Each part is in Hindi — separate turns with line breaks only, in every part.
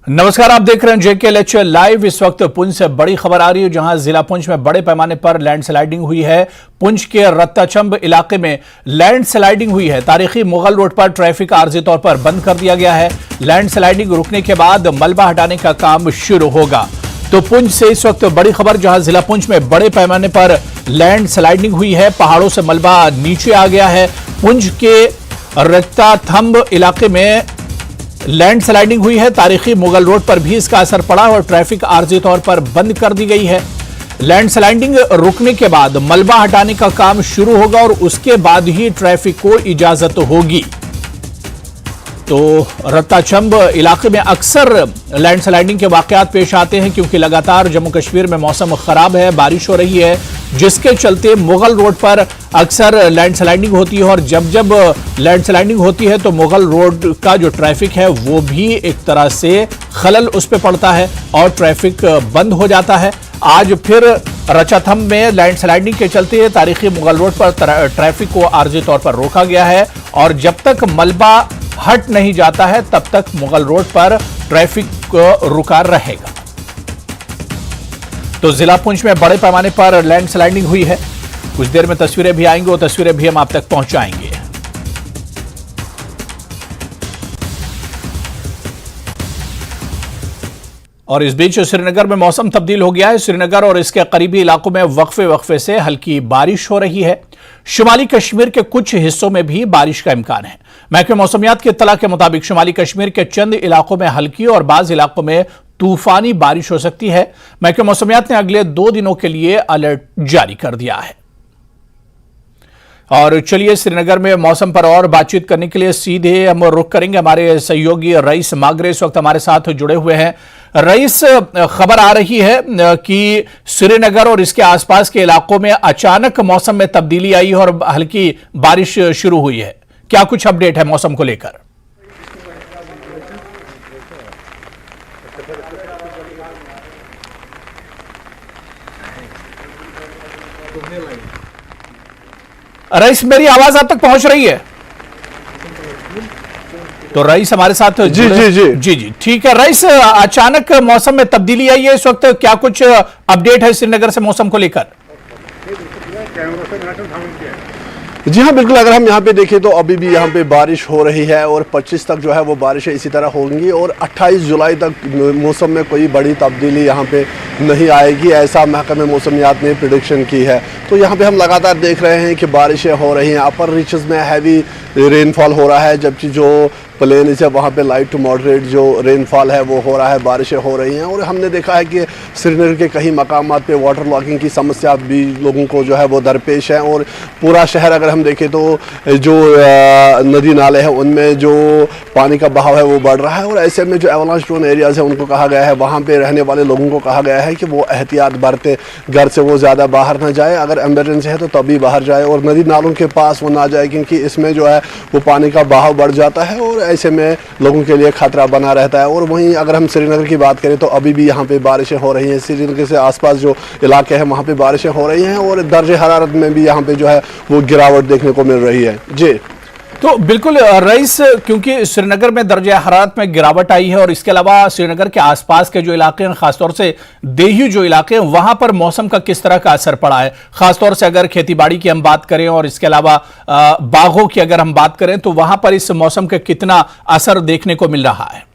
नमस्कार, आप देख रहे हैं JKLH लाइव। इस वक्त पुंछ से बड़ी खबर आ रही है, जहां जिला पुंछ में बड़े पैमाने पर लैंडस्लाइडिंग हुई है। पुंछ के रत्ताचंब इलाके में लैंडस्लाइडिंग हुई है। तारीखी मुगल रोड पर ट्रैफिक आर्जी तौर पर बंद कर दिया गया है। लैंडस्लाइडिंग रुकने के बाद मलबा हटाने का काम शुरू होगा। तो पुंछ से इस वक्त बड़ी खबर, जहां जिला पुंछ में बड़े पैमाने पर लैंडस्लाइडिंग हुई है। पहाड़ों से मलबा नीचे आ गया है। पुंछ के रत्ताथंब इलाके में लैंडस्लाइडिंग हुई है। तारीखी मुगल रोड पर भी इसका असर पड़ा और ट्रैफिक आर्जी तौर पर बंद कर दी गई है। लैंडस्लाइडिंग रुकने के बाद मलबा हटाने का काम शुरू होगा और उसके बाद ही ट्रैफिक को इजाजत होगी। तो रत्ताचंब इलाके में अक्सर लैंडस्लाइडिंग के वाकयात पेश आते हैं, क्योंकि लगातार जम्मू कश्मीर में मौसम खराब है, बारिश हो रही है, जिसके चलते मुगल रोड पर अक्सर लैंडस्लाइडिंग होती है। और जब जब लैंडस्लाइडिंग होती है तो मुगल रोड का जो ट्रैफिक है वो भी एक तरह से खलल उस पर पड़ता है और ट्रैफिक बंद हो जाता है। आज फिर रत्ताथंब में लैंडस्लाइडिंग के चलते तारीखी मुगल रोड पर ट्रैफिक को आर्जी तौर पर रोका गया है और जब तक मलबा हट नहीं जाता है तब तक मुगल रोड पर ट्रैफिक रुका रहेगा। तो जिला पुंछ में बड़े पैमाने पर लैंडस्लाइडिंग हुई है। कुछ देर में तस्वीरें भी आएंगी, वो तस्वीरें भी हम आप तक पहुंचाएंगे। और इस बीच श्रीनगर में मौसम तब्दील हो गया है। श्रीनगर और इसके करीबी इलाकों में वक्फे वक्फे से हल्की बारिश हो रही है। शुमाली कश्मीर के कुछ हिस्सों में भी बारिश का इम्कान है। महकमे मौसमियात की इत्तला के मुताबिक शुमाली कश्मीर के चंद इलाकों में हल्की और बाज इलाकों में तूफानी बारिश हो सकती है। महकमे मौसमियात ने अगले 2 दिनों के लिए अलर्ट जारी कर दिया है। और चलिए श्रीनगर में मौसम पर और बातचीत करने के लिए सीधे हम रुख करेंगे। हमारे सहयोगी रईस मागरे इस वक्त हमारे साथ जुड़े हुए हैं। रईस, खबर आ रही है कि श्रीनगर और इसके आसपास के इलाकों में अचानक मौसम में तब्दीली आई है और हल्की बारिश शुरू हुई है। क्या कुछ अपडेट है मौसम को लेकर? रईस, मेरी आवाज आप तक पहुंच रही है? तो रईस हमारे साथ जी ठीक है। रईस, अचानक मौसम में तब्दीली आई है इस वक्त, क्या कुछ अपडेट है श्रीनगर से मौसम को लेकर?
जी हाँ, बिल्कुल। अगर हम यहाँ पे देखें तो अभी भी यहाँ पे बारिश हो रही है और 25 तक जो है वो बारिशें इसी तरह होंगी और 28 जुलाई तक मौसम में कोई बड़ी तब्दीली यहाँ पे नहीं आएगी, ऐसा महकमे मौसमियात ने प्रेडिक्शन की है। तो यहाँ पे हम लगातार देख रहे हैं कि बारिशें हो रही हैं। अपर रीचेस में हैवी रेनफॉल हो रहा है, जबकि जो प्लेन से वहाँ पे लाइट टू मॉडरेट जो रेनफॉल है वो हो रहा है, बारिशें हो रही हैं। और हमने देखा है कि श्रीनगर के कई मकामात पे वाटर लॉगिंग की समस्या भी लोगों को जो है वो दरपेश है। और पूरा शहर अगर हम देखें तो जो नदी नाले हैं उनमें जो पानी का बहाव है वो बढ़ रहा है। और ऐसे में जो एवलांच प्रोन एरियाज़ है उनको कहा गया है, वहाँ पर रहने वाले लोगों को कहा गया है कि वो एहतियात बरते, घर से वो ज़्यादा बाहर ना जाए, अगर एमरजेंसी है तो तभी बाहर जाए और नदी नालों के पास वो ना जाए, क्योंकि इसमें जो है वो पानी का बहाव बढ़ जाता है और ऐसे में लोगों के लिए खतरा बना रहता है। और वहीं अगर हम श्रीनगर की बात करें तो अभी भी यहाँ पे बारिशें हो रही हैं। श्रीनगर से आसपास जो इलाके हैं वहाँ पे बारिशें हो रही हैं और दर्जे हरारत में भी यहाँ पे जो है वो गिरावट देखने को मिल रही है। जी
तो बिल्कुल रईस, क्योंकि श्रीनगर में दर्जे हरारत में गिरावट आई है और इसके अलावा श्रीनगर के आसपास के जो इलाके हैं, खासतौर से देही जो इलाके हैं, वहां पर मौसम का किस तरह का असर पड़ा है? खासतौर से अगर खेतीबाड़ी की हम बात करें और इसके अलावा बागों की अगर हम बात करें तो वहां पर इस मौसम का कितना असर देखने को मिल रहा है?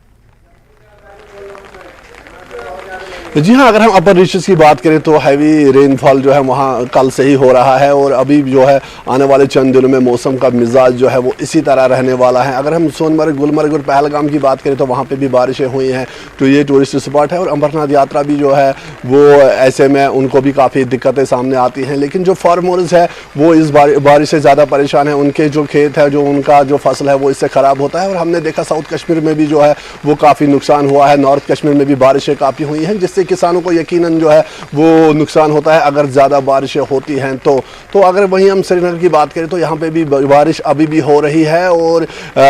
जी हाँ, अगर हम अपर रीचेस की बात करें तो हैवी रेनफॉल जो है वहाँ कल से ही हो रहा है और अभी जो है आने वाले चंद दिनों में मौसम का मिजाज जो है वो इसी तरह रहने वाला है। अगर हम सोनमर्ग, गुलमर्ग और पहलगाम की बात करें तो वहाँ पे भी बारिशें हुई हैं। तो ये टूरिस्ट स्पॉट है और अमरनाथ यात्रा भी जो है वो ऐसे में उनको भी काफ़ी दिक्कतें सामने आती हैं। लेकिन जो फार्मर्स है वो इस बारिश से ज़्यादा परेशान है। उनके जो खेत है, जो उनका जो फसल है वो इससे ख़राब होता है। और हमने देखा साउथ कश्मीर में भी जो है वो काफ़ी नुकसान हुआ है, नॉर्थ कश्मीर में भी बारिशें काफ़ी हुई हैं, जिससे इससे किसानों को यकीनन जो है वो नुकसान होता है अगर ज़्यादा बारिशें होती हैं तो अगर वहीं हम श्रीनगर की बात करें तो यहाँ पे भी बारिश अभी भी हो रही है और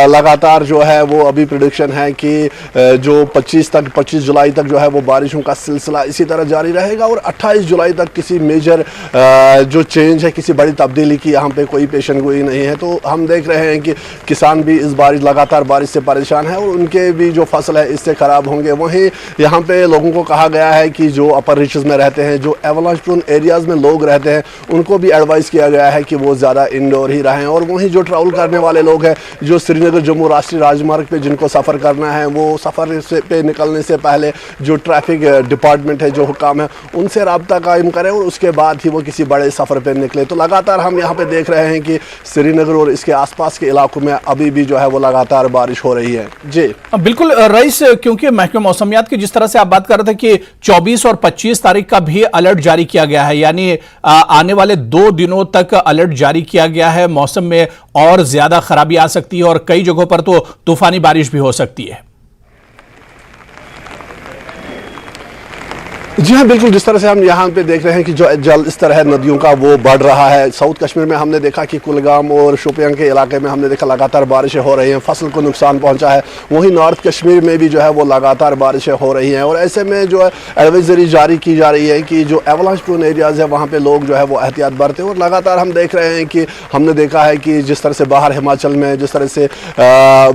लगातार जो है वो अभी प्रेडिक्शन है कि जो 25 जुलाई तक जो है वो बारिशों का सिलसिला इसी तरह जारी रहेगा और 28 जुलाई तक किसी मेजर जो चेंज है, किसी बड़ी तब्दीली की यहाँ पे कोई पेशन गोई नहीं है। तो हम देख रहे हैं कि किसान भी इस लगातार बारिश से परेशान है और उनके भी जो फसल है इससे ख़राब होंगे। वहीं यहाँ पे लोगों को कहा गया है कि जो अपर रीचेस में रहते हैं, जो एवलांच प्रोन एरियाज़ में लोग रहते हैं, उनको भी एडवाइस किया गया है कि वो ज़्यादा इंडोर ही रहें। और वहीं जो ट्रैवल करने वाले लोग हैं, जो श्रीनगर जम्मू राष्ट्रीय राजमार्ग पे जिनको सफ़र करना है, वो सफ़र से पे निकलने से पहले जो ट्रैफिक डिपार्टमेंट है, जो हुकाम है, उनसे रब्ता कायम करें और उसके बाद ही वो किसी बड़े सफ़र पे निकले। तो लगातार हम यहाँ पे देख रहे हैं कि श्रीनगर और इसके आसपास के इलाकों में अभी भी जो है वो लगातार बारिश हो रही है। जी
बिल्कुल रईस, क्योंकि महकमे मौसमियात की जिस तरह से आप बात कर रहे थे कि 24 और 25 तारीख का भी अलर्ट जारी किया गया है, यानी आने वाले 2 दिनों तक अलर्ट जारी किया गया है। मौसम में और ज्यादा खराबी आ सकती है और कई जगहों पर तो तूफानी बारिश भी हो सकती है।
जी हाँ, बिल्कुल। जिस तरह से हम यहाँ पे देख रहे हैं कि जो जल स्तर है नदियों का वो बढ़ रहा है। साउथ कश्मीर में हमने देखा कि कुलगाम और शोपियां के इलाके में हमने देखा लगातार बारिशें हो रही हैं, फसल को नुकसान पहुँचा है। वहीं नॉर्थ कश्मीर में भी जो है वो लगातार बारिशें हो रही हैं और ऐसे में जो है एडवाइजरी जारी की जा रही है कि जो एवलांच प्रोन एरियाज़ है वहाँ पर लोग जो है वो एहतियात बरतें। और लगातार हम देख रहे हैं कि हमने देखा है कि जिस तरह से बाहर हिमाचल में जिस तरह से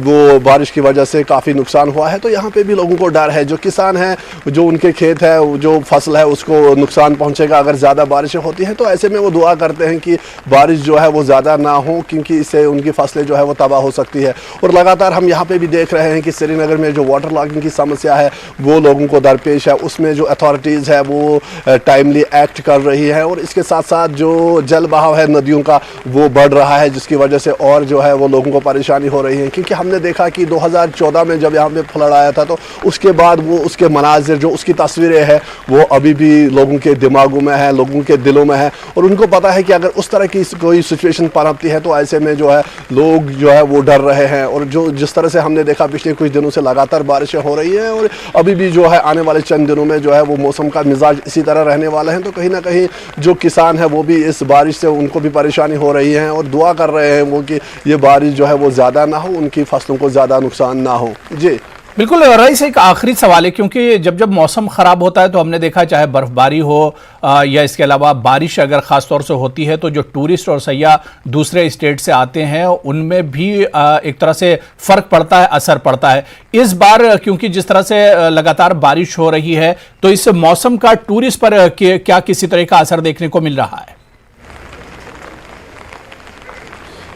वो बारिश की वजह से काफ़ी नुकसान हुआ है, तो यहाँ पर भी लोगों को डर है। जो किसान हैं, जो उनके खेत है, जो फसल है, उसको नुकसान पहुंचेगा अगर ज़्यादा बारिशें होती हैं। तो ऐसे में वो दुआ करते हैं कि बारिश जो है वो ज़्यादा ना हो, क्योंकि इससे उनकी फसलें जो है वो तबाह हो सकती है। और लगातार हम यहाँ पे भी देख रहे हैं कि श्रीनगर में जो वाटर लॉगिंग की समस्या है वो लोगों को दरपेश है। उसमें जो अथॉरिटीज़ है वो टाइमली एक्ट कर रही है और इसके साथ साथ जो जल बहाव है नदियों का वो बढ़ रहा है, जिसकी वजह से और जो है वो लोगों को परेशानी हो रही है। क्योंकि हमने देखा कि 2014 में जब यहाँ पे फ्लड आया था तो उसके बाद वो उसके मनाजिर, जो उसकी तस्वीरें हैं, वो अभी भी लोगों के दिमागों में है, लोगों के दिलों में है। और उनको पता है कि अगर उस तरह की कोई सिचुएशन पनपती है तो ऐसे में जो है लोग जो है वो डर रहे हैं। और जो जिस तरह से हमने देखा पिछले कुछ दिनों से लगातार बारिशें हो रही हैं और अभी भी जो है आने वाले चंद दिनों में जो है वो मौसम का मिजाज इसी तरह रहने वाला है। तो कहीं ना कहीं जो किसान है वो भी इस बारिश से उनको भी परेशानी हो रही है और दुआ कर रहे हैं वो कि ये बारिश जो है वो ज़्यादा ना हो, उनकी फसलों को ज़्यादा नुकसान ना हो। जी
बिल्कुल रईस, एक आखिरी सवाल है, क्योंकि जब मौसम खराब होता है तो हमने देखा चाहे बर्फबारी हो या इसके अलावा बारिश अगर खास तौर से होती है तो जो टूरिस्ट और सयाह दूसरे स्टेट से आते हैं उनमें भी एक तरह से फर्क पड़ता है, असर पड़ता है। इस बार क्योंकि जिस तरह से लगातार बारिश हो रही है तो इस मौसम का टूरिस्ट पर क्या किसी तरह का असर देखने को मिल रहा है?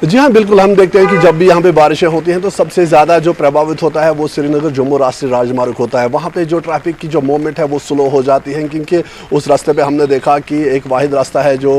जी हाँ, बिल्कुल। हम देखते हैं कि जब भी यहाँ पे बारिशें होती हैं तो सबसे ज़्यादा जो प्रभावित होता है वो श्रीनगर जम्मू राष्ट्रीय राजमार्ग होता है। वहाँ पे जो ट्रैफिक की जो मूवमेंट है वो स्लो हो जाती है, क्योंकि उस रास्ते पे हमने देखा कि एक वाहिद रास्ता है जो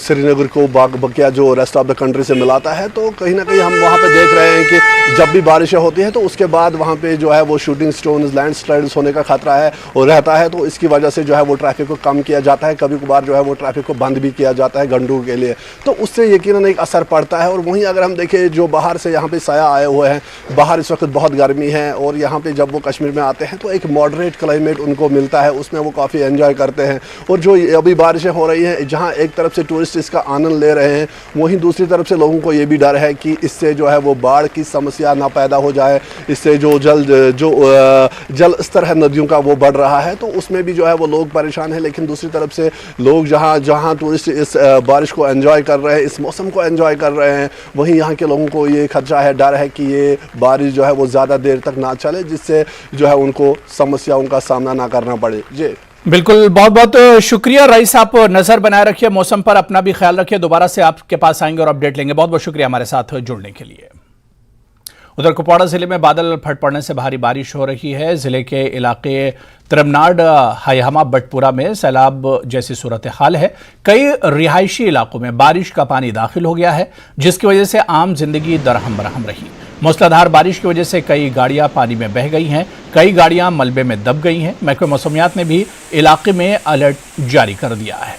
श्रीनगर को बकिया जो रेस्ट ऑफ द कंट्री से मिलाता है। तो कहीं ना कहीं हम वहाँ पर देख रहे हैं कि जब भी बारिशें होती हैं तो उसके बाद वहाँ पर जो है वो शूटिंग स्टोन्स, लैंडस्लाइड्स होने का खतरा है और रहता है। तो इसकी वजह से जो है वो ट्रैफिक को कम किया जाता है, कभी कभार जो है वो ट्रैफिक को बंद भी किया जाता है घंटों के लिए। तो उससे यकीनन एक असर पड़ता है। और वहीं अगर हम देखें जो बाहर से यहाँ पे साया आए हुए हैं, बाहर इस वक्त बहुत गर्मी है और यहाँ पे जब वो कश्मीर में आते हैं तो एक मॉडरेट क्लाइमेट उनको मिलता है, उसमें वो काफ़ी एंजॉय करते हैं। और जो अभी बारिशें हो रही हैं, जहाँ एक तरफ से टूरिस्ट इसका आनंद ले रहे हैं, वहीं दूसरी तरफ से लोगों को ये भी डर है कि इससे जो है वो बाढ़ की समस्या ना पैदा हो जाए। इससे जो जल स्तर है नदियों का वो बढ़ रहा है, तो उसमें भी जो है वो लोग परेशान हैं। लेकिन दूसरी तरफ से लोग जहाँ टूरिस्ट इस बारिश को एंजॉय कर रहे हैं, इस मौसम को एंजॉय कर रहे हैं, वहीं यहाँ के लोगों को ये खदशा है, डर है कि ये बारिश जो है वो ज़्यादा देर तक ना चले, जिससे जो है उनको समस्याओं का सामना ना करना पड़े। जी
बिल्कुल, बहुत बहुत शुक्रिया रईस, आप नजर बनाए रखिए मौसम पर, अपना भी ख्याल रखिए। दोबारा से आपके पास आएंगे और अपडेट लेंगे। बहुत बहुत शुक्रिया हमारे साथ जुड़ने के लिए। उधर कुपवाड़ा जिले में बादल फट पड़ने से भारी बारिश हो रही है। जिले के इलाके तिरमनाड, हायहमा, बटपुरा में सैलाब जैसी सूरत हाल है। कई रिहायशी इलाकों में बारिश का पानी दाखिल हो गया है, जिसकी वजह से आम जिंदगी दरहम बरहम रही। मूसलाधार बारिश की वजह से कई गाड़ियां पानी में बह गई हैं, कई गाड़ियां मलबे में दब गई हैं। महकमे मौसमियात ने भी इलाके में अलर्ट जारी कर दिया है।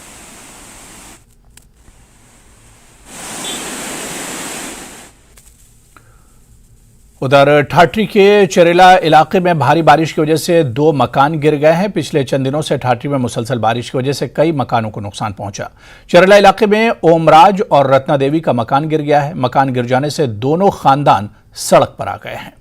उधर ठाठरी के चरेला इलाके में भारी बारिश की वजह से 2 मकान गिर गए हैं। पिछले चंद दिनों से ठाठरी में मुसलसल बारिश की वजह से कई मकानों को नुकसान पहुंचा। चरेला इलाके में ओमराज और रत्ना देवी का मकान गिर गया है। मकान गिर जाने से दोनों खानदान सड़क पर आ गए हैं।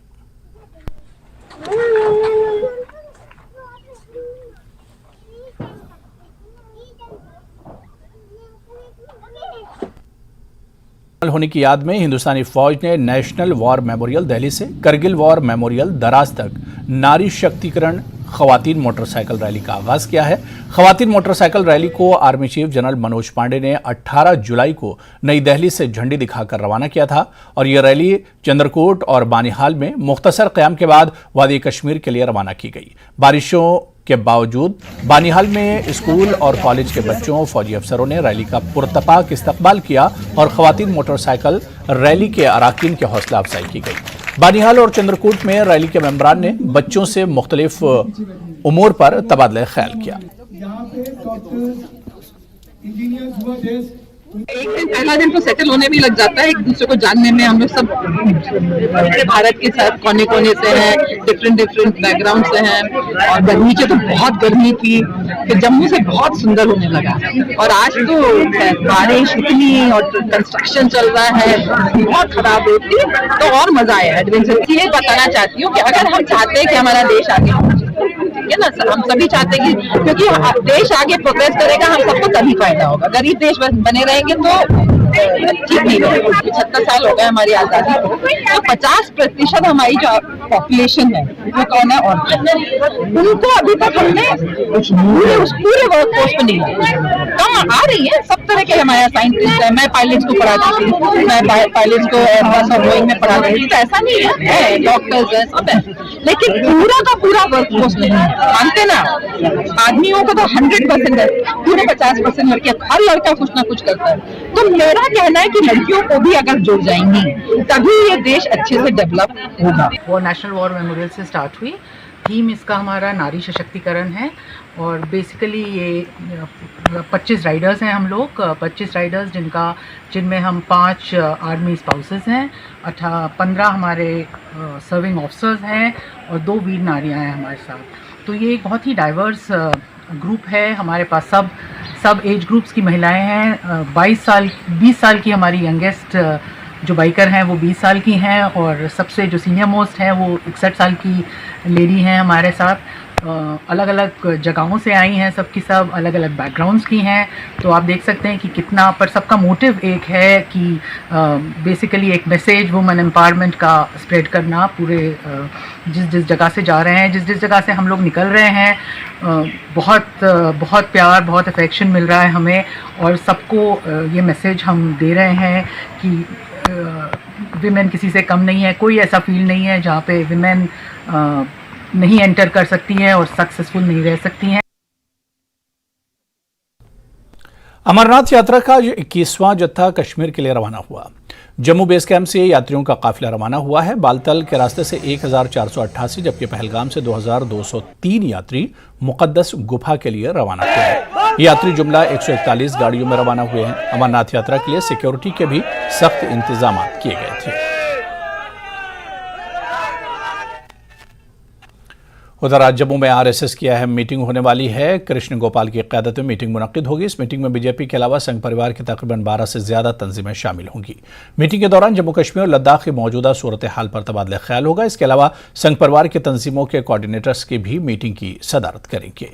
होने की याद में हिंदुस्तानी फौज ने नेशनल वॉर मेमोरियल दिल्ली से करगिल वॉर मेमोरियल दराज तक नारी शक्तिकरण खवातीन मोटरसाइकिल रैली का आगाज किया है। खवातीन मोटरसाइकिल रैली को army chief general Manoj Pande ने 18 जुलाई को नई दिल्ली से झंडी दिखाकर रवाना किया था और यह रैली चंद्रकोट और बानिहाल में मुख्तसर क़याम के बाद वादी कश्मीर के लिए रवाना की गई। बारिशों के बावजूद बानिहाल में स्कूल और कॉलेज के बच्चों फौजी अफसरों ने रैली का पुरतपाक इस्तकबाल किया और खवातीन मोटरसाइकिल रैली के अराकीन की हौसला अफजाई की गई। बानिहाल और चंद्रकूट में रैली के मेंबरान ने बच्चों से मुख्तलिफ उमूर पर तबादला ख्याल किया।
एक दिन पहला दिन तो सेटल होने भी लग जाता है, एक दूसरे को जानने में। हम लोग सब भारत के साथ कोने कोने से हैं, डिफरेंट बैकग्राउंड से हैं और गर्मी के तो बहुत गर्मी थी, फिर जम्मू से बहुत सुंदर होने लगा और आज तो बारिश इतनी और कंस्ट्रक्शन चल रहा है, बहुत खराब होती तो और मजा आया एडवेंचर। ये बताना चाहती हूँ कि अगर हम चाहते हैं कि हमारा देश आगे पहुंचे, ठीक है ना, हम सभी चाहते हैं कि क्योंकि देश आगे प्रोग्रेस करेगा हम सबको तभी फायदा होगा। गरीब देश बने रहेंगे तो ठीक नहीं रहेगा। 75 साल हो गए हमारी आजादी को, तो 50% हमारी जो पॉपुलेशन है वो कौन है, औरतें। उनको अभी तक हमने पूरे वर्क फोर्स में नहीं लिया। कम आ रही है, सब तरह के हमारे साइंटिस्ट है। मैं पायलट्स को पढ़ाती थी, मैं पायलट्स को एयरबस और बोइंग में पढ़ाती थी, तो ऐसा नहीं है, डॉक्टर्स है, सब है, लेकिन पूरा का पूरा वर्क फोर्स नहीं है। मानते ना, आदमियों को तो 100% है, पूरे 50% लड़कियां, हर लड़का कुछ ना कुछ करता है। तो मेरा कहना है कि लड़कियों को भी अगर जुड़ जाएंगी तभी ये देश अच्छे से डेवलप होगा।
वो नेशनल वॉर मेमोरियल से स्टार्ट हुई। थीम इसका हमारा नारी सशक्तिकरण है और बेसिकली ये 25 राइडर्स हैं हम लोग, 25 राइडर्स जिनमें हम 5 आर्मी स्पाउसेस हैं, 15 हमारे सर्विंग ऑफिसर्स हैं और 2 वीर नारियां हैं हमारे साथ। तो ये एक बहुत ही डाइवर्स ग्रुप है। हमारे पास सब एज ग्रुप्स की महिलाएं हैं। 20 साल की हमारी यंगेस्ट जो बाइकर हैं वो 20 साल की हैं और सबसे जो सीनियर मोस्ट हैं वो 61 साल की लेडी हैं हमारे साथ। अलग अलग जगहों से आई हैं, सबकी सब अलग अलग बैकग्राउंड्स की हैं। तो आप देख सकते हैं कि कितना, पर सबका मोटिव एक है कि बेसिकली एक मैसेज वुमेन एम्पावरमेंट का स्प्रेड करना पूरे जिस जगह से जा रहे हैं, जिस जगह से हम लोग निकल रहे हैं। बहुत प्यार, बहुत अफेक्शन मिल रहा है हमें और सबको ये मैसेज हम दे रहे हैं कि विमेन किसी से कम नहीं है। कोई ऐसा फील्ड नहीं है जहाँ पे विमेन नहीं एंटर कर सकती हैं और सक्सेसफुल नहीं रह सकती हैं।
अमरनाथ यात्रा का 21वां जत्था कश्मीर के लिए रवाना हुआ। जम्मू बेस कैंप से यात्रियों का काफिला रवाना हुआ है। बालतल के रास्ते से 1488 जबकि पहलगाम से 2203 यात्री मुकद्दस गुफा के लिए रवाना हुए हैं। यात्री जुमला 141 गाड़ियों में रवाना हुए हैं। अमरनाथ यात्रा के लिए सिक्योरिटी के भी सख्त इंतजाम किए गए थे। उधर आज जम्मू में आरएसएस की अहम मीटिंग होने वाली है। कृष्ण गोपाल की क़यादत में मीटिंग मुनक्किद होगी। इस मीटिंग में बीजेपी के अलावा संघ परिवार की तकरीबन 12 से ज्यादा तंजीमें शामिल होंगी। मीटिंग के दौरान जम्मू कश्मीर और लद्दाख की मौजूदा सूरत हाल पर तबादला ख्याल होगा। इसके अलावा संघ परिवार की तंजीमों के कोऑर्डिनेटर्स की भी मीटिंग की सदारत करेंगे।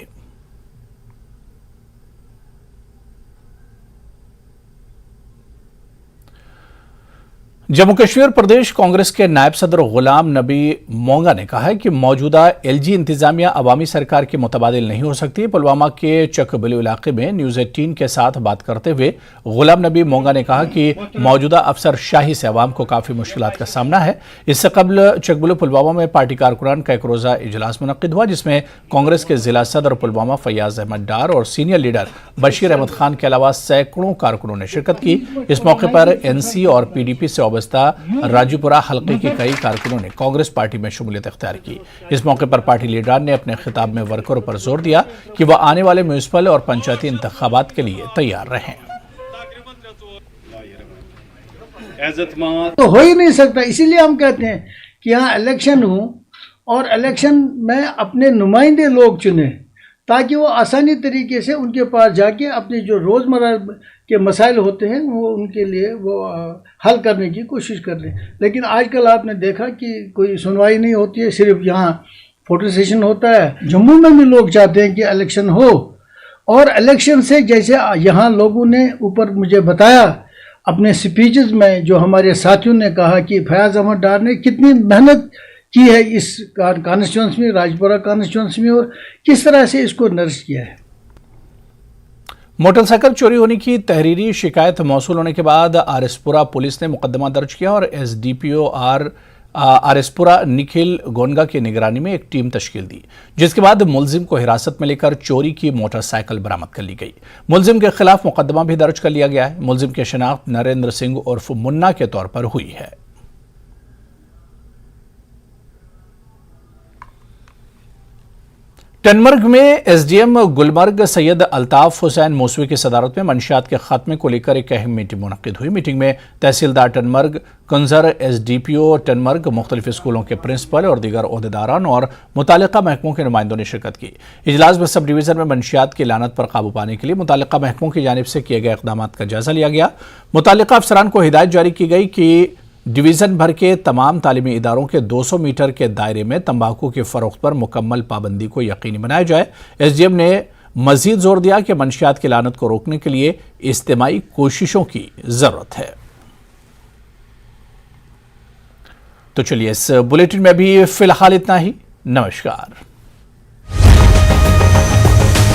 जम्मू कश्मीर प्रदेश कांग्रेस के नायब सदर गुलाम नबी मोंगा ने कहा है कि मौजूदा एलजी इंतजामिया अवामी सरकार की मुतबादिल नहीं हो सकती। पुलवामा के चकबलू इलाके में न्यूज 18 के साथ बात करते हुए गुलाम नबी मोंगा ने कहा कि मौजूदा अफसर शाही से अवाम को काफी मुश्किलात का सामना है। इससे कबल चकबलू पुलवामा में पार्टी कारकुनान का एक रोजा इजलास मुनक्किद हुआ, जिसमें कांग्रेस के जिला सदर पुलवामा फैयाज अहमद डार और सीनियर लीडर बशीर अहमद खान के अलावा सैकड़ों कारकुनों ने शिरकत की। इस मौके पर एनसी और पीडीपी से राजूपुरा हल्के के कई कारकुनों ने कांग्रेस पार्टी में शमूलियत इख्तियार की। इस मौके पर पार्टी लीडर ने अपने खिताब में वर्करों पर जोर दिया कि वह आने वाले म्यूनिसिपल और पंचायती इंतखाबात के लिए तैयार रहें।
तो हो ही नहीं सकता, इसीलिए हम कहते हैं कि यहाँ इलेक्शन हो और इलेक्शन में अपने नुमाइंदे लोग चुने, ताकि वो आसानी तरीके से उनके पास जाके अपने जो रोज़मर्रा के मसाइल होते हैं वो उनके लिए वो हल करने की कोशिश कर लें। लेकिन आजकल आपने देखा कि कोई सुनवाई नहीं होती है, सिर्फ यहाँ फोटो सेशन होता है। जम्मू में भी लोग चाहते हैं कि इलेक्शन हो, और इलेक्शन से जैसे यहाँ लोगों ने ऊपर मुझे बताया अपने स्पीचेस में, जो हमारे साथियों ने कहा कि फयाज अहमद डार ने कितनी मेहनत की है इस कॉन्स्टिट्यूंसी में, राजपुरा कॉन्स्टिट्यूंसी में, और किस तरह से इसको नर्स किया है।
मोटरसाइकिल चोरी होने की तहरीरी शिकायत मौसूल होने के बाद आरएसपुरा पुलिस ने मुकदमा दर्ज किया और एसडीपीओ आरएसपुरा निखिल गोनगा की निगरानी में एक टीम तश्कील दी, जिसके बाद मुलजिम को हिरासत में लेकर चोरी की मोटरसाइकिल बरामद कर ली गई। मुलजिम के खिलाफ मुकदमा भी दर्ज कर लिया गया है। मुलजिम की शिनाख्त नरेंद्र सिंह उर्फ मुन्ना के तौर पर हुई है। टनमर्ग में एसडीएम गुलमर्ग सैयद अल्ताफ हुसैन मौसवी की सदारत में मंशियात के खात्मे को लेकर एक अहम मीटिंग मुनक्किद हुई। मीटिंग में तहसीलदार टनमर्ग, कुंजर, एसडीपीओ टनमर्ग, मुख्तलिफ स्कूलों के प्रिंसिपल और दीगर ओहदेदारान और मुतालिका महकमों के नुमाइंदों ने शिरकत की। इजलास में सब डिवीजन में मंशियात की लानत पर काबू पाने के लिए मुतालिका महकमों की जानिब से किए गए इक़दामात का जायजा लिया गया। मुतालिका अफसरान को हिदायत जारी की गई कि डिवीज़न भर के तमाम तालीमी इदारों के 200 मीटर के दायरे में तंबाकू की फ़रोख्त पर मुकम्मल पाबंदी को यकीनी बनाया जाए। एसडीएम ने मजीद जोर दिया कि मंशियात की लानत को रोकने के लिए इज्तिमाई कोशिशों की ज़रूरत है। तो चलिए, इस बुलेटिन में भी फ़िलहाल इतना ही। नमस्कार।